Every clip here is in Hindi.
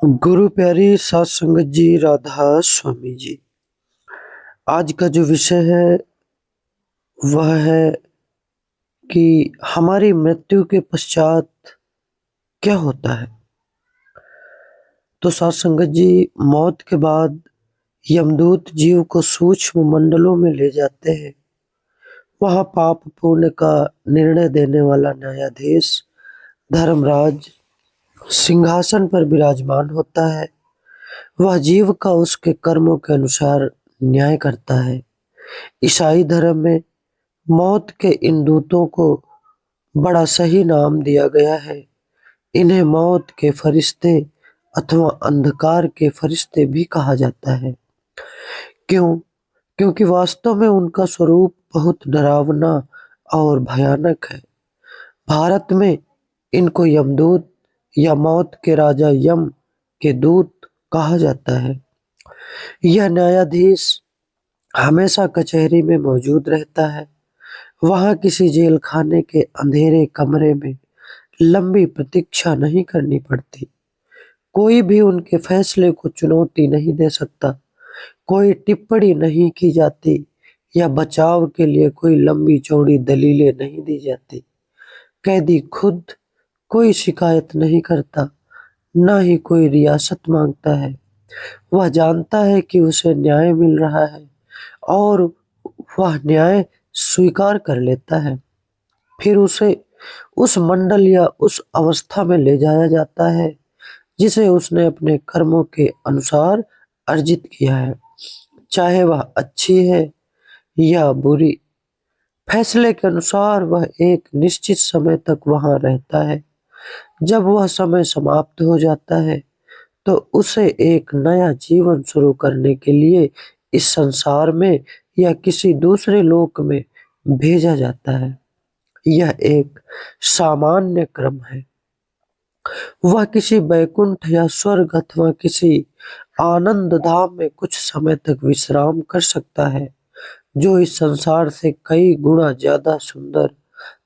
गुरु प्यारी सात संगत जी, राधा स्वामी जी। आज का जो विषय है वह है कि हमारी मृत्यु के पश्चात क्या होता है। तो सात संगत जी, मौत के बाद यमदूत जीव को सूक्ष्म मंडलों में ले जाते हैं। वहां पाप पुण्य का निर्णय देने वाला न्यायाधीश धर्मराज सिंहासन पर विराजमान होता है। वह जीव का उसके कर्मों के अनुसार न्याय करता है। ईसाई धर्म में मौत के इन दूतों को बड़ा सही नाम दिया गया है। इन्हें मौत के फरिश्ते अथवा अंधकार के फरिश्ते भी कहा जाता है। क्यों? क्योंकि वास्तव में उनका स्वरूप बहुत डरावना और भयानक है। भारत में इनको यमदूत या मौत के राजा यम के दूत कहा जाता है। यह न्यायाधीश हमेशा कचहरी में मौजूद रहता है। वहां किसी जेल खाने के अंधेरे कमरे में लंबी प्रतीक्षा नहीं करनी पड़ती। कोई भी उनके फैसले को चुनौती नहीं दे सकता। कोई टिप्पणी नहीं की जाती या बचाव के लिए कोई लंबी चौड़ी दलीलें नहीं दी जाती। कैदी खुद कोई शिकायत नहीं करता, न ही कोई रियासत मांगता है। वह जानता है कि उसे न्याय मिल रहा है और वह न्याय स्वीकार कर लेता है। फिर उसे उस मंडल या उस अवस्था में ले जाया जाता है जिसे उसने अपने कर्मों के अनुसार अर्जित किया है, चाहे वह अच्छी है या बुरी। फैसले के अनुसार वह एक निश्चित समय तक वहां रहता है। जब वह समय समाप्त हो जाता है तो उसे एक नया जीवन शुरू करने के लिए इस संसार में या किसी दूसरे लोक में भेजा जाता है। यह एक सामान्य क्रम है। वह किसी बैकुंठ या स्वर्ग अथवा किसी आनंद धाम में कुछ समय तक विश्राम कर सकता है, जो इस संसार से कई गुना ज्यादा सुंदर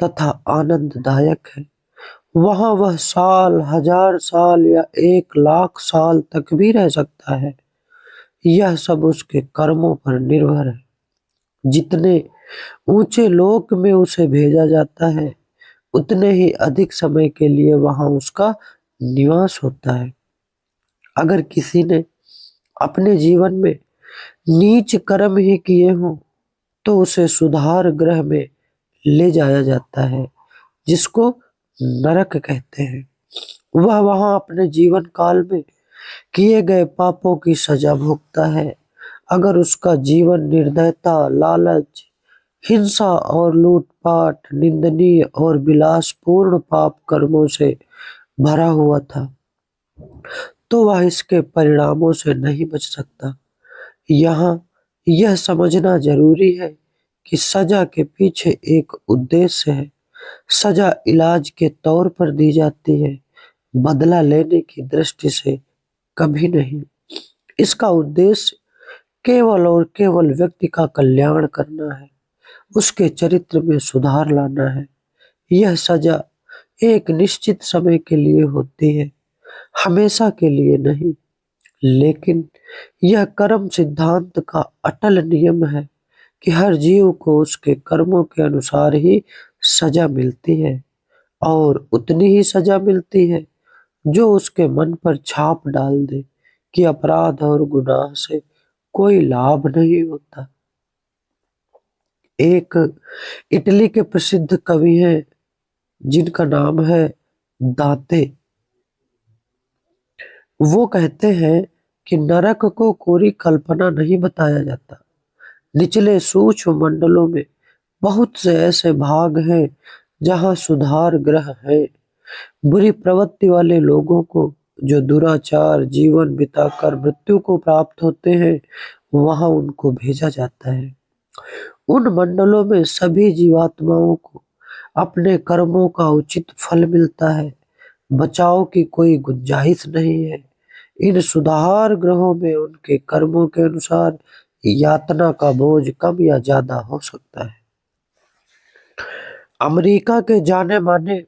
तथा आनंददायक है। वहां वह साल, हजार साल या 1 लाख साल तक भी रह सकता है। यह सब उसके कर्मों पर निर्भर है। जितने ऊंचे लोक में उसे भेजा जाता है, उतने ही अधिक समय के लिए वहां उसका निवास होता है। अगर किसी ने अपने जीवन में नीच कर्म ही किए हों तो उसे सुधार गृह में ले जाया जाता है, जिसको नरक कहते हैं। वह वहां अपने जीवन काल में किए गए पापों की सजा भोगता है। अगर उसका जीवन निर्दयता, लालच, हिंसा और लूटपाट, निंदनीय और विलासपूर्ण पाप कर्मों से भरा हुआ था, तो वह इसके परिणामों से नहीं बच सकता। यहाँ यह समझना जरूरी है कि सजा के पीछे एक उद्देश्य है। सजा इलाज के तौर पर दी जाती है, बदला लेने की दृष्टि से कभी नहीं। इसका उद्देश्य केवल और केवल व्यक्ति का कल्याण करना है, उसके चरित्र में सुधार लाना है। यह सजा एक निश्चित समय के लिए होती है, हमेशा के लिए नहीं। लेकिन यह कर्म सिद्धांत का अटल नियम है कि हर जीव को उसके कर्मों के अनुसार ही सजा मिलती है, और उतनी ही सजा मिलती है जो उसके मन पर छाप डाल दे कि अपराध और गुनाह से कोई लाभ नहीं होता। एक इटली के प्रसिद्ध कवि हैं जिनका नाम है दांते। वो कहते हैं कि नरक को कोरी कल्पना नहीं बताया जाता। निचले सूक्ष्म मंडलों में बहुत से ऐसे भाग हैं जहां सुधार ग्रह है। बुरी प्रवृत्ति वाले लोगों को जो दुराचार जीवन बिताकर मृत्यु को प्राप्त होते हैं, वहां उनको भेजा जाता है। उन मंडलों में सभी जीवात्माओं को अपने कर्मों का उचित फल मिलता है। बचाव की कोई गुंजाइश नहीं है। इन सुधार ग्रहों में उनके कर्मों के अनुसार यातना का बोझ कम या ज्यादा हो सकता है। अमेरिका के जाने माने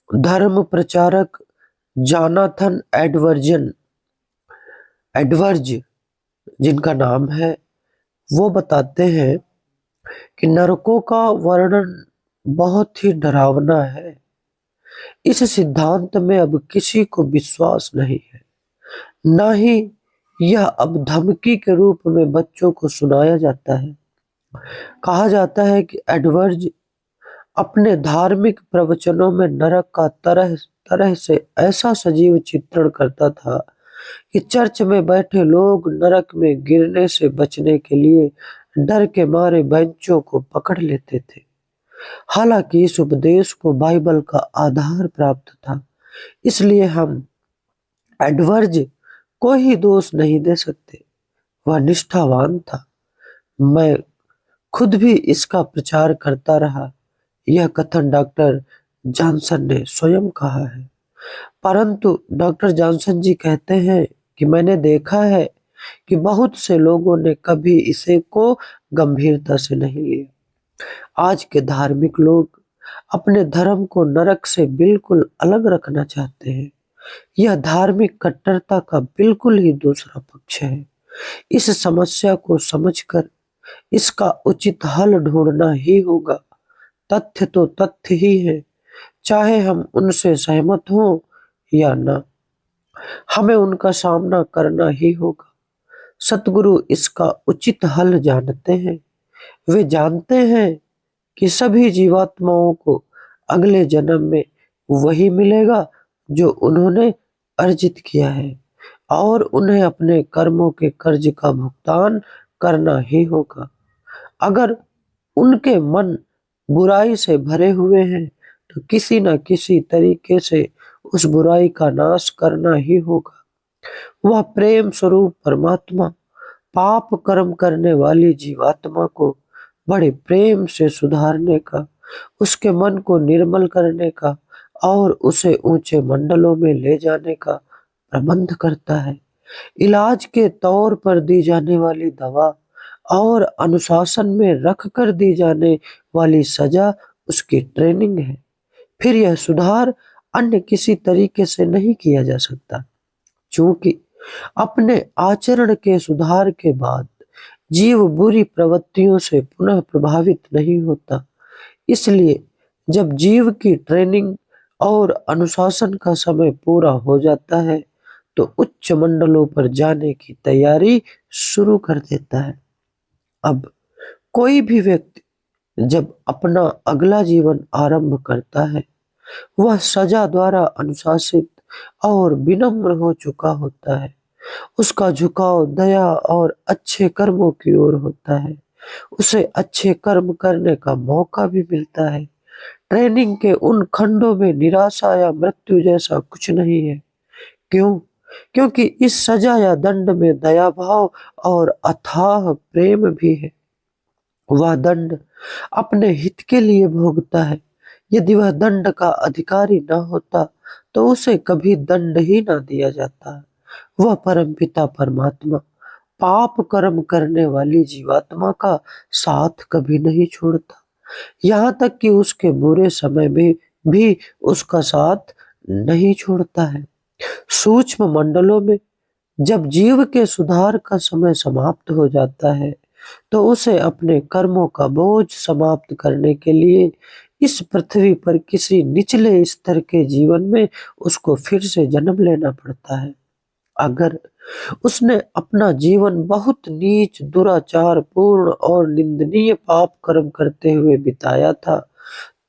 धर्म प्रचारक जोनाथन एडवर्जन एडवर्ज जिनका नाम है, वो बताते हैं कि नरकों का वर्णन बहुत ही डरावना है। इस सिद्धांत में अब किसी को विश्वास नहीं है, ना ही यह अब धमकी के रूप में बच्चों को सुनाया जाता है। कहा जाता है कि एडवर्ज अपने धार्मिक प्रवचनों में नरक का तरह तरह से ऐसा सजीव चित्रण करता था कि चर्च में बैठे लोग नरक में गिरने से बचने के लिए डर के मारे बेंचों को पकड़ लेते थे। हालांकि इस उपदेश को बाइबल का आधार प्राप्त था, इसलिए हम एडवर्ज को ही दोष नहीं दे सकते। वह निष्ठावान था। मैं खुद भी इसका प्रचार करता रहा। यह कथन डॉक्टर जॉनसन ने स्वयं कहा है। परंतु डॉक्टर जॉनसन जी कहते हैं कि मैंने देखा है कि बहुत से लोगों ने कभी इसे को गंभीरता से नहीं लिया। आज के धार्मिक लोग अपने धर्म को नरक से बिल्कुल अलग रखना चाहते हैं। यह धार्मिक कट्टरता का बिल्कुल ही दूसरा पक्ष है। इस समस्या को समझकर इसका उचित हल ढूंढना ही होगा। तथ्य तो तथ्य ही है, चाहे हम उनसे सहमत हों या ना, हमें उनका सामना करना ही होगा। सतगुरु इसका उचित हल जानते हैं। वे जानते हैं कि सभी जीवात्माओं को अगले जन्म में वही मिलेगा जो उन्होंने अर्जित किया है, और उन्हें अपने कर्मों के कर्ज का भुगतान करना ही होगा। अगर उनके मन बुराई से भरे हुए हैं तो किसी न किसी तरीके से उस बुराई का नाश करना ही होगा। वह प्रेम स्वरूप परमात्मा पाप कर्म करने वाली जीवात्मा को बड़े प्रेम से सुधारने का, उसके मन को निर्मल करने का और उसे ऊंचे मंडलों में ले जाने का प्रबंध करता है। इलाज के तौर पर दी जाने वाली दवा और अनुशासन में रख कर दी जाने वाली सजा उसकी ट्रेनिंग है। फिर यह सुधार अन्य किसी तरीके से नहीं किया जा सकता, क्योंकि अपने आचरण के सुधार के बाद जीव बुरी प्रवृत्तियों से पुनः प्रभावित नहीं होता। इसलिए जब जीव की ट्रेनिंग और अनुशासन का समय पूरा हो जाता है तो उच्च मंडलों पर जाने की तैयारी शुरू कर देता है। अब कोई भी व्यक्ति जब अपना अगला जीवन आरंभ करता है, वह सजा द्वारा अनुशासित और विनम्र हो चुका होता है। उसका झुकाव दया और अच्छे कर्मों की ओर होता है। उसे अच्छे कर्म करने का मौका भी मिलता है। ट्रेनिंग के उन खंडों में निराशा या मृत्यु जैसा कुछ नहीं है। क्यों? क्योंकि इस सजा या दंड में दया भाव और अथाह प्रेम भी है। वह दंड अपने हित के लिए भोगता है। यदि वह दंड का अधिकारी न होता तो उसे कभी दंड ही न दिया जाता। वह परमपिता परमात्मा पाप कर्म करने वाली जीवात्मा का साथ कभी नहीं छोड़ता, यहाँ तक कि उसके बुरे समय में भी उसका साथ नहीं छोड़ता है। सूक्ष्म मंडलों में जब जीव के सुधार का समय समाप्त हो जाता है तो उसे अपने कर्मों का बोझ समाप्त करने के लिए इस पृथ्वी पर किसी निचले स्तर के जीवन में उसको फिर से जन्म लेना पड़ता है। अगर उसने अपना जीवन बहुत नीच दुराचार पूर्ण और निंदनीय पाप कर्म करते हुए बिताया था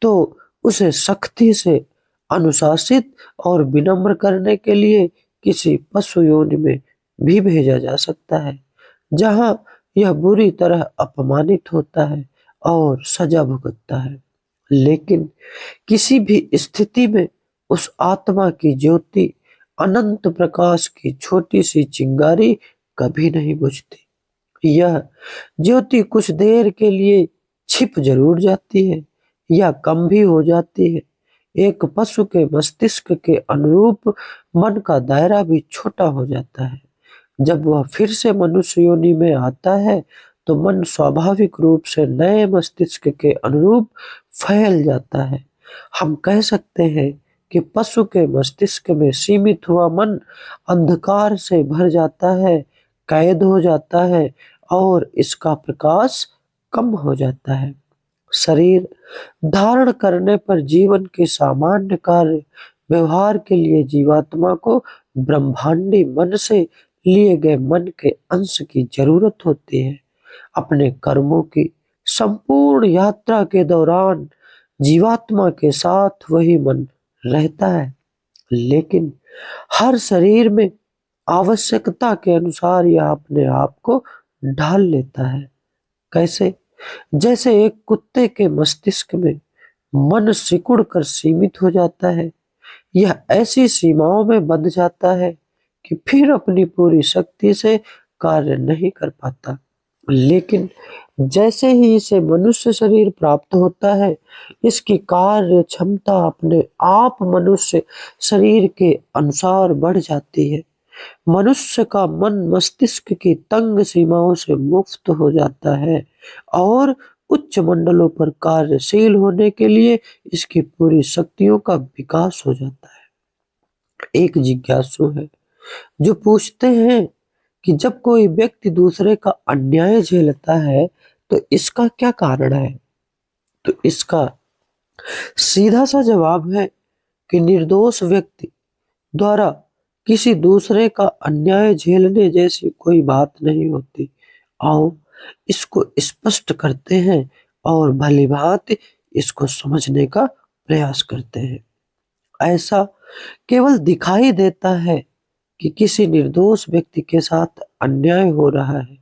तो उसे सख्ती से अनुशासित और विनम्र करने के लिए किसी पशु योनि में भी भेजा जा सकता है, जहां यह बुरी तरह अपमानित होता है और सजा भुगतता है। लेकिन किसी भी स्थिति में उस आत्मा की ज्योति अनंत प्रकाश की छोटी सी चिंगारी कभी नहीं बुझती। यह ज्योति कुछ देर के लिए छिप जरूर जाती है या कम भी हो जाती है। एक पशु के मस्तिष्क के अनुरूप मन का दायरा भी छोटा हो जाता है। जब वह फिर से मनुष्य योनि में आता है तो मन स्वाभाविक रूप से नए मस्तिष्क के अनुरूप फैल जाता है। हम कह सकते हैं कि पशु के मस्तिष्क में सीमित हुआ मन अंधकार से भर जाता है, कैद हो जाता है और इसका प्रकाश कम हो जाता है। शरीर धारण करने पर जीवन के सामान्य कार्य व्यवहार के लिए जीवात्मा को ब्रह्मांडी मन से लिए गए मन के अंश की जरूरत होती है। अपने कर्मों की संपूर्ण यात्रा के दौरान जीवात्मा के साथ वही मन रहता है, लेकिन हर शरीर में आवश्यकता के अनुसार यह अपने आप को ढाल लेता है। कैसे? जैसे एक कुत्ते के मस्तिष्क में मन सिकुड़ कर सीमित हो जाता है, यह ऐसी सीमाओं में बंध जाता है कि फिर अपनी पूरी शक्ति से कार्य नहीं कर पाता। लेकिन जैसे ही इसे मनुष्य शरीर प्राप्त होता है, इसकी कार्य क्षमता अपने आप मनुष्य शरीर के अनुसार बढ़ जाती है। मनुष्य का मन मस्तिष्क की तंग सीमाओं से मुक्त हो जाता है और उच्च मंडलों पर कार्यशील होने के लिए इसकी पूरी शक्तियों का विकास हो जाता है। एक जिज्ञासु है जो पूछते हैं कि जब कोई व्यक्ति दूसरे का अन्याय झेलता है तो इसका क्या कारण है? तो इसका सीधा सा जवाब है कि निर्दोष व्यक्ति द्वारा किसी दूसरे का अन्याय झेलने जैसी कोई बात नहीं होती। आओ इसको स्पष्ट करते हैं और भली भांति इसको समझने का प्रयास करते हैं। ऐसा केवल दिखाई देता है कि किसी निर्दोष व्यक्ति के साथ अन्याय हो रहा है,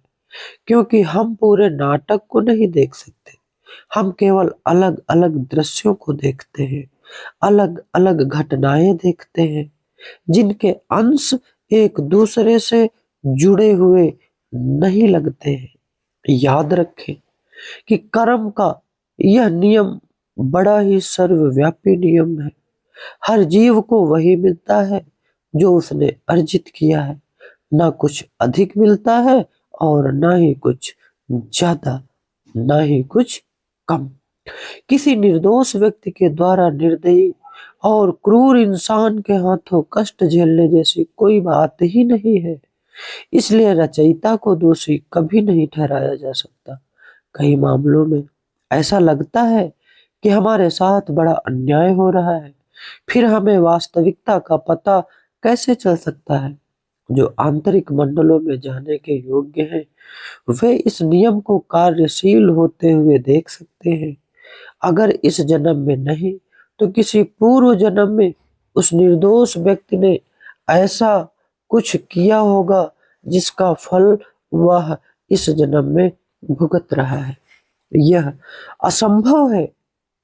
क्योंकि हम पूरे नाटक को नहीं देख सकते। हम केवल अलग अलग दृश्यों को देखते हैं, अलग अलग घटनाएं देखते हैं जिनके अंश एक दूसरे से जुड़े हुए नहीं लगते हैं। याद रखें कि कर्म का यह नियम बड़ा ही सर्वव्यापी नियम है। हर जीव को वही मिलता है जो उसने अर्जित किया है, ना कुछ अधिक मिलता है और ना ही कुछ ज्यादा, ना ही कुछ कम। किसी निर्दोष व्यक्ति के द्वारा निर्दयी और क्रूर इंसान के हाथों कष्ट झेलने जैसी कोई बात ही नहीं है। इसलिए रचयिता को दोषी कभी नहीं ठहराया जा सकता। कई मामलों में ऐसा लगता है कि हमारे साथ बड़ा अन्याय हो रहा है, फिर हमें वास्तविकता का पता कैसे चल सकता है? जो आंतरिक मंडलों में जाने के योग्य हैं, वे इस नियम को कार्यशील होते हुए देख सकते हैं। अगर इस जन्म में नहीं तो किसी पूर्व जन्म में उस निर्दोष व्यक्ति ने ऐसा कुछ किया होगा जिसका फल वह इस जन्म में भुगत रहा है। यह असंभव है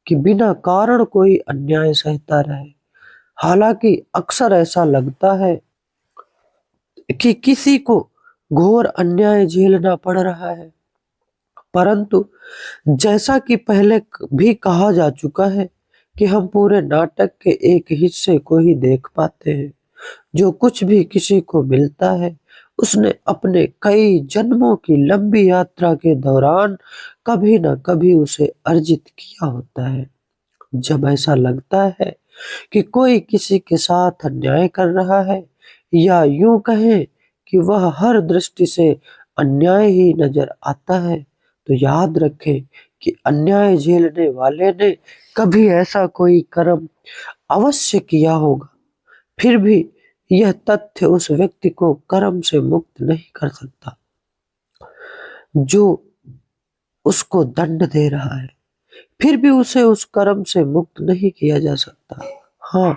कि बिना कारण कोई अन्याय सहता रहे। हालांकि अक्सर ऐसा लगता है कि किसी को घोर अन्याय झेलना पड़ रहा है, परंतु जैसा कि पहले भी कहा जा चुका है कि हम पूरे नाटक के एक हिस्से को ही देख पाते हैं। जो कुछ भी किसी को मिलता है उसने अपने कई जन्मों की लंबी यात्रा के दौरान कभी न कभी उसे अर्जित किया होता है। जब ऐसा लगता है कि कोई किसी के साथ अन्याय कर रहा है, या यूं कहें कि वह हर दृष्टि से अन्याय ही नजर आता है, तो याद रखें कि अन्याय झेलने वाले ने कभी ऐसा कोई कर्म अवश्य किया होगा। फिर भी यह तथ्य उस व्यक्ति को कर्म से मुक्त नहीं कर सकता जो उसको दंड दे रहा है। फिर भी उसे उस कर्म से मुक्त नहीं किया जा सकता। हाँ,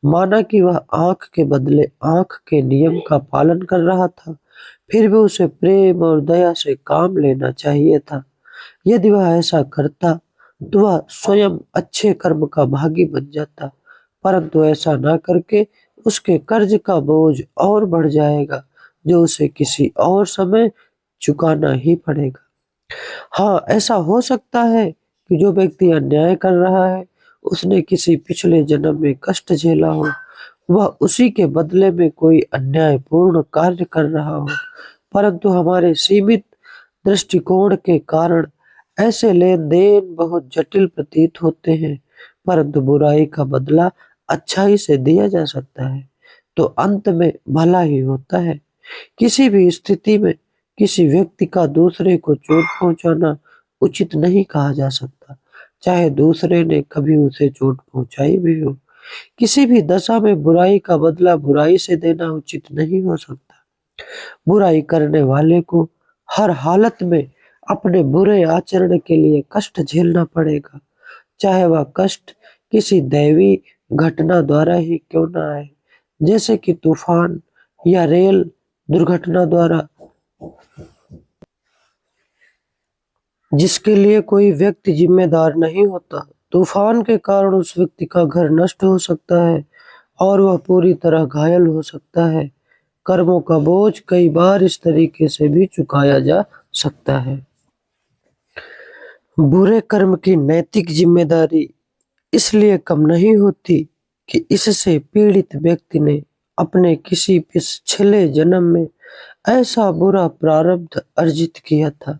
माना कि वह आंख के बदले आंख के नियम का पालन कर रहा था, फिर भी उसे प्रेम और दया से काम लेना चाहिए था। यदि वह ऐसा करता तो वह स्वयं अच्छे कर्म का भागी बन जाता, परंतु ऐसा ना करके उसके कर्ज का बोझ और बढ़ जाएगा जो उसे किसी और समय चुकाना ही पड़ेगा। हाँ, ऐसा हो सकता है कि जो व्यक्ति अन्याय कर रहा है उसने किसी पिछले जन्म में कष्ट झेला हो, वह उसी के बदले में कोई अन्यायपूर्ण कार्य कर रहा हो, परंतु हमारे सीमित दृष्टिकोण के कारण ऐसे लेन देन बहुत जटिल प्रतीत होते हैं। परंतु बुराई का बदला अच्छाई से दिया जा सकता है तो अंत में भला ही होता है। किसी भी स्थिति में किसी व्यक्ति का दूसरे को चोट पहुंचाना उचित नहीं कहा जा सकता, चाहे दूसरे ने कभी उसे चोट पहुंचाई भी हो। किसी भी दशा में बुराई का बदला बुराई से देना उचित नहीं हो सकता। बुराई करने वाले को हर हालत में अपने बुरे आचरण के लिए कष्ट झेलना पड़ेगा, चाहे वह कष्ट किसी दैवी घटना द्वारा ही क्यों न आए, जैसे कि तूफान या रेल दुर्घटना द्वारा, जिसके लिए कोई व्यक्ति जिम्मेदार नहीं होता। तूफान के कारण उस व्यक्ति का घर नष्ट हो सकता है और वह पूरी तरह घायल हो सकता है। कर्मों का बोझ कई बार इस तरीके से भी चुकाया जा सकता है। बुरे कर्म की नैतिक जिम्मेदारी इसलिए कम नहीं होती कि इससे पीड़ित व्यक्ति ने अपने किसी पिछले जन्म में ऐसा बुरा प्रारब्ध अर्जित किया था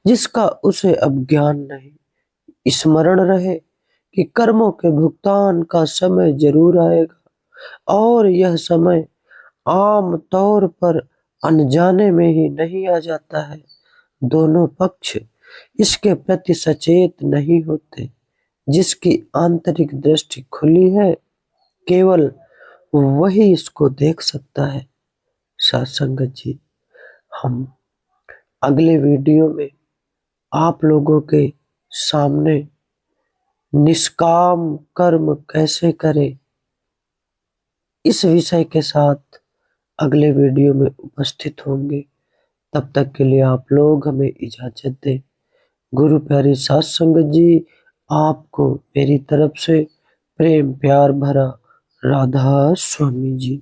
जिसका उसे अब ज्ञान नहीं। स्मरण रहे कि कर्मों के भुगतान का समय जरूर आएगा और यह समय आम तौर पर अनजाने में ही नहीं आ जाता है। दोनों पक्ष इसके प्रति सचेत नहीं होते। जिसकी आंतरिक दृष्टि खुली है केवल वही इसको देख सकता है। सत्संगत जी, हम अगले वीडियो में आप लोगों के सामने निष्काम कर्म कैसे करें इस विषय के साथ अगले वीडियो में उपस्थित होंगे। तब तक के लिए आप लोग हमें इजाजत दें। गुरु प्यारी सात संगत जी, आपको मेरी तरफ से प्रेम प्यार भरा राधा स्वामी जी।